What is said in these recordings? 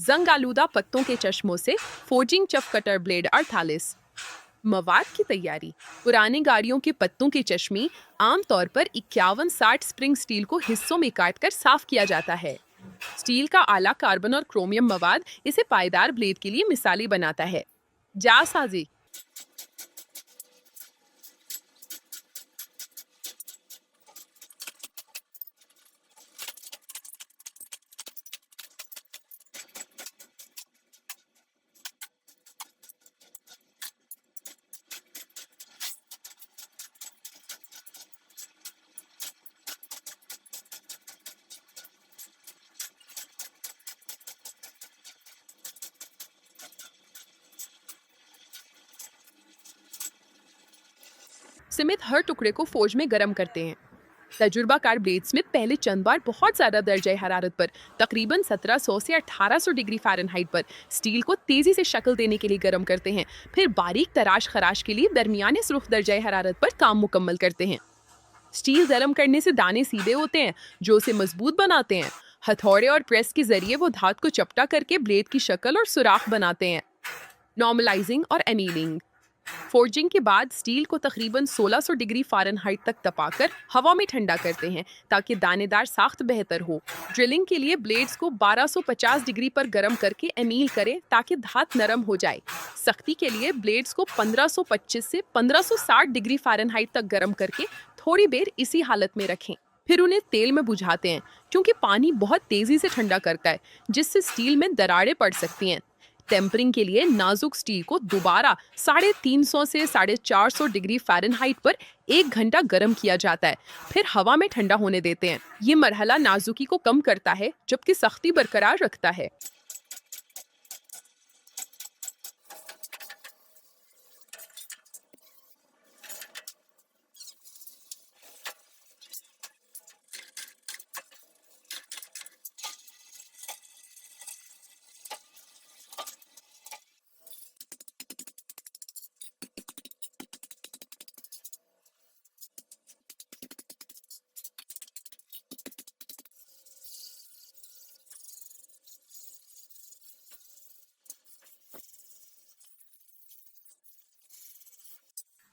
जंग आलूदा पत्तों के चश्मों से फोर्जिंग चफ कटर ब्लेड 48। मवाद की तैयारी। पुरानी गाड़ियों के पत्तों के चश्मे आमतौर पर 51-60 स्प्रिंग स्टील को हिस्सों में काटकर साफ किया जाता है। स्टील का आला कार्बन और क्रोमियम मवाद इसे पायदार ब्लेड के लिए मिसाली बनाता है। जासाजी। सिमित हर टुकड़े को फोर्ज में गर्म करते हैं। तजुर्बाकार ब्लेड्समिथ पहले चंद बार बहुत ज्यादा दर्जा हरारत पर तकरीबन 1700 से 1800 डिग्री फ़ारेनहाइट पर स्टील को तेजी से शक्ल देने के लिए गर्म करते हैं। फिर बारीक तराश खराश के लिए दरमियाने सुर्ख दर्जा हरारत पर काम मुकम्मल करते हैं। स्टील गर्म करने से दाने सीधे होते हैं जो उसे मजबूत बनाते हैं। हथौड़े और प्रेस के जरिए वो धातु को चपटा करके ब्लेड की शक्ल और सुराख बनाते हैं। नॉर्मलाइजिंग और एनीलिंग। फोर्जिंग के बाद स्टील को तकरीबन 1600 डिग्री फ़ारेनहाइट तक तपाकर हवा में ठंडा करते हैं ताकि दानेदार साख्त बेहतर हो। ड्रिलिंग के लिए ब्लेड्स को 1250 डिग्री पर गर्म करके एनील करें ताकि धात नरम हो जाए। सख्ती के लिए ब्लेड्स को 1525 से 1560 डिग्री फ़ारेनहाइट तक गर्म करके थोड़ी देर इसी हालत में रखें। फिर उन्हें तेल में बुझाते हैं क्योंकि पानी बहुत तेजी से ठंडा करता है जिससे स्टील में दरारें पड़ सकती हैं। टेम्परिंग के लिए नाजुक स्टील को दोबारा 350 से 450 डिग्री फ़ारेनहाइट पर 1 घंटा गर्म किया जाता है। फिर हवा में ठंडा होने देते हैं। ये मरहला नाजुकी को कम करता है जबकि सख्ती बरकरार रखता है।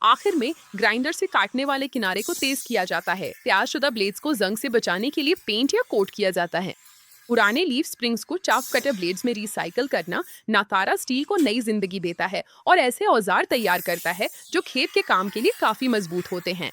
आखिर में ग्राइंडर से काटने वाले किनारे को तेज किया जाता है। तैयारशुदा ब्लेड्स को जंग से बचाने के लिए पेंट या कोट किया जाता है। पुराने लीफ स्प्रिंग्स को चाफ कटर ब्लेड्स में रिसाइकल करना नातारा स्टील को नई जिंदगी देता है और ऐसे औजार तैयार करता है जो खेत के काम के लिए काफी मजबूत होते हैं।